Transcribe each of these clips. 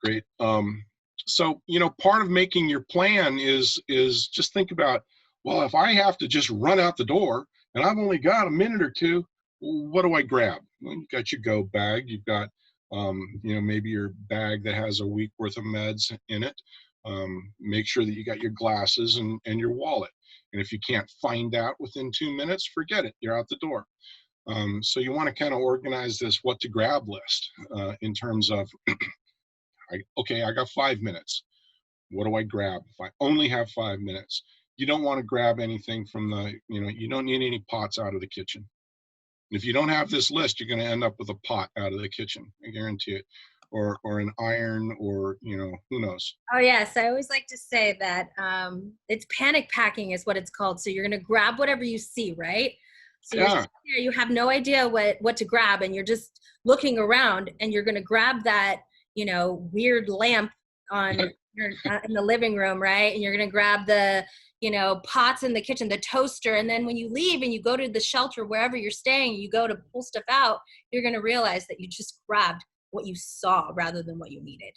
Great. So, part of making your plan is just think about, well, if I have to just run out the door and I've only got a minute or two, what do I grab? Well, you've got your go bag. You've got, maybe your bag that has a week worth of meds in it. Make sure that you got your glasses and your wallet. And if you can't find that within 2 minutes, forget it. You're out the door. So you want to kind of organize this what to grab list in terms of, okay, I got 5 minutes. What do I grab? If I only have 5 minutes, you don't want to grab anything from you don't need any pots out of the kitchen. If you don't have this list, you're going to end up with a pot out of the kitchen. I guarantee it. Or an iron, or, who knows. Oh, yes. I always like to say that it's panic packing is what it's called. So you're going to grab whatever you see, right? So you're Yeah. there, you have no idea what to grab, and you're just looking around, and you're going to grab that, weird lamp in the living room, right? And you're going to grab the, pots in the kitchen, the toaster. And then when you leave and you go to the shelter, wherever you're staying, you go to pull stuff out, you're going to realize that you just grabbed what you saw rather than what you needed.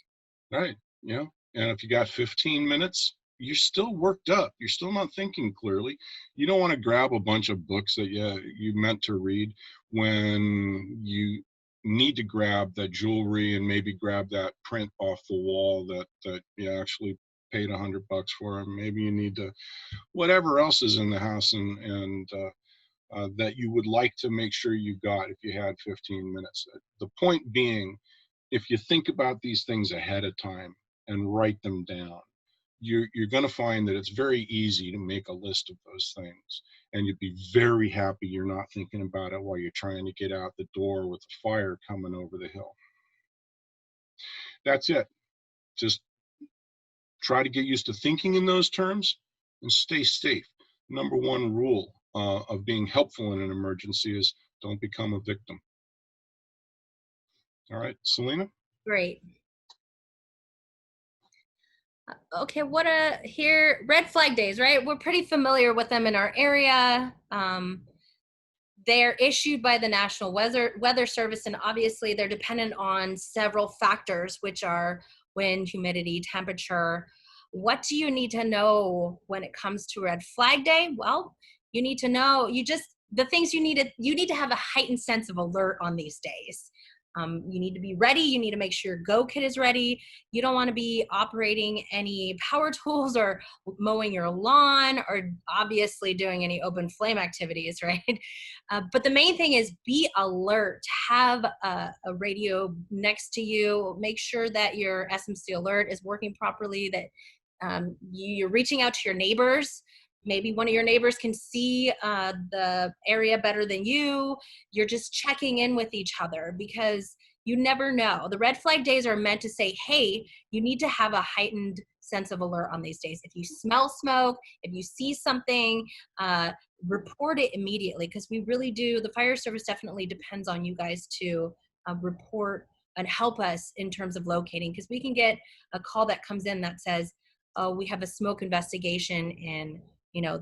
Right. And if you got 15 minutes, you're still worked up. You're still not thinking clearly. You don't want to grab a bunch of books that you meant to read when you need to grab that jewelry and maybe grab that print off the wall that you actually paid $100 for. And maybe you need to, whatever else is in the house and that you would like to make sure you got if you had 15 minutes. The point being, if you think about these things ahead of time and write them down, you're going to find that it's very easy to make a list of those things, and you'd be very happy you're not thinking about it while you're trying to get out the door with the fire coming over the hill. That's it. Just try to get used to thinking in those terms and stay safe. Number one rule of being helpful in an emergency is don't become a victim. All right, Selena? Great. Okay, here, red flag days, right? We're pretty familiar with them in our area. They're issued by the National Weather Service, and obviously they're dependent on several factors, which are wind, humidity, temperature. What do you need to know when it comes to red flag day? Well, you need to know, the things you need to have a heightened sense of alert on these days. You need to be ready. You need to make sure your go kit is ready. You don't want to be operating any power tools or mowing your lawn or obviously doing any open flame activities, right? But the main thing is be alert. Have a radio next to you. Make sure that your SMC alert is working properly, that you're reaching out to your neighbors. Maybe one of your neighbors can see the area better than you. You're just checking in with each other because you never know. The red flag days are meant to say, hey, you need to have a heightened sense of alert on these days. If you smell smoke, if you see something, report it immediately, because we really do. The fire service definitely depends on you guys to report and help us in terms of locating, because we can get a call that comes in that says, oh, we have a smoke investigation in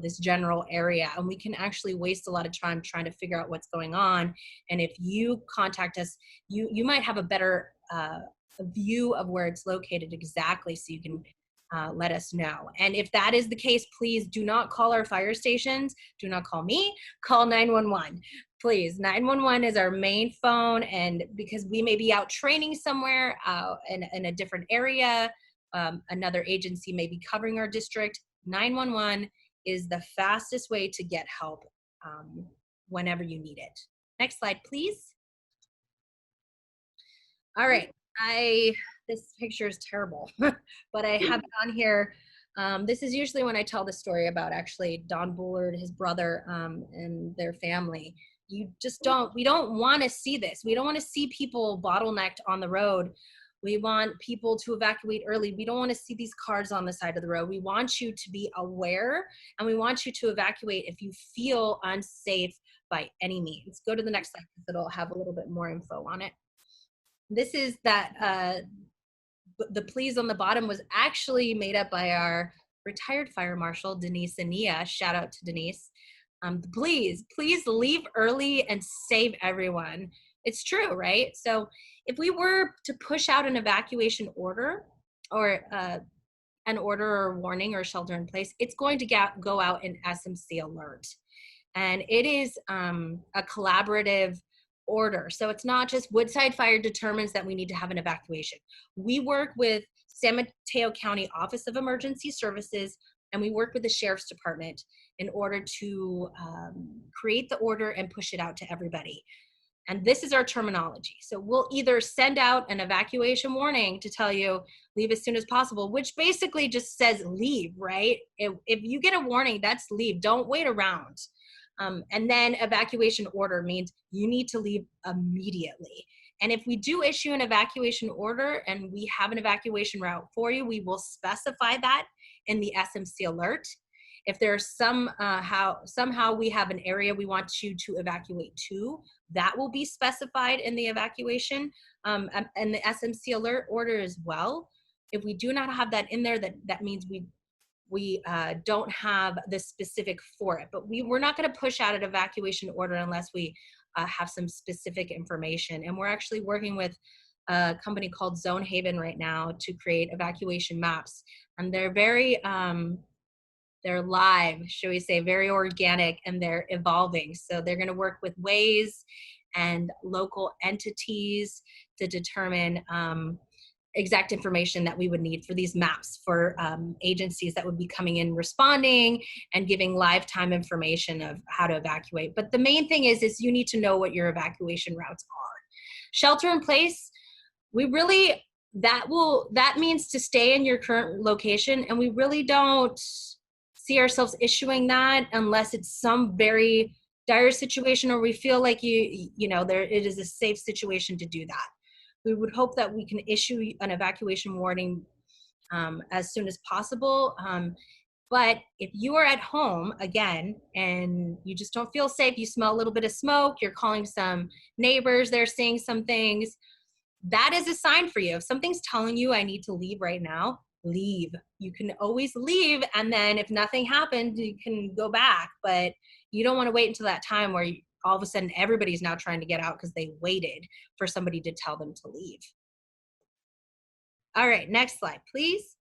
this general area, and we can actually waste a lot of time trying to figure out what's going on. And if you contact us, you might have a better view of where it's located exactly, so you can let us know. And if that is the case, please do not call our fire stations. Do not call me. Call 911. Please, 911 is our main phone, and because we may be out training somewhere in a different area, another agency may be covering our district, 911 is the fastest way to get help whenever you need it. Next slide, please. All right, this picture is terrible, but I have it on here. This is usually when I tell the story about actually Don Bullard, his brother, and their family. We don't want to see this. We don't want to see people bottlenecked on the road. We want people to evacuate early. We don't want to see these cars on the side of the road. We want you to be aware, and we want you to evacuate if you feel unsafe by any means. Go to the next slide because it'll have a little bit more info on it. This is that the please on the bottom was actually made up by our retired fire marshal, Denise Ania. Shout out to Denise. Please leave early and save everyone. It's true, right? So if we were to push out an evacuation order or an order or warning or shelter in place, it's going to go out in SMC alert. And it is a collaborative order. So it's not just Woodside Fire determines that we need to have an evacuation. We work with San Mateo County Office of Emergency Services, and we work with the Sheriff's Department in order to create the order and push it out to everybody. And this is our terminology. So we'll either send out an evacuation warning to tell you leave as soon as possible, which basically just says leave, right? If you get a warning, that's leave. Don't wait around. And then evacuation order means you need to leave immediately. And if we do issue an evacuation order and we have an evacuation route for you, we will specify that in the SMC alert. If there's somehow we have an area we want you to evacuate to, that will be specified in the evacuation and the SMC alert order as well. If we do not have that in there, that means we don't have the specific for it. But we're not going to push out an evacuation order unless we have some specific information. And we're actually working with a company called Zone Haven right now to create evacuation maps. And they're very they're live, should we say, very organic, and they're evolving. So they're going to work with Waze and local entities to determine exact information that we would need for these maps for agencies that would be coming in responding and giving live time information of how to evacuate. But the main thing is you need to know what your evacuation routes are. Shelter in place, that means to stay in your current location, and we really don't see ourselves issuing that unless it's some very dire situation or we feel like it is a safe situation to do that. We would hope that we can issue an evacuation warning as soon as possible. But if you are at home, again, and you just don't feel safe, you smell a little bit of smoke, you're calling some neighbors, they're saying some things, that is a sign for you. If something's telling you I need to leave right now, leave. You can always leave, and then if nothing happened, you can go back. But you don't want to wait until that time where all of a sudden everybody's now trying to get out because they waited for somebody to tell them to leave. All right, next slide, please.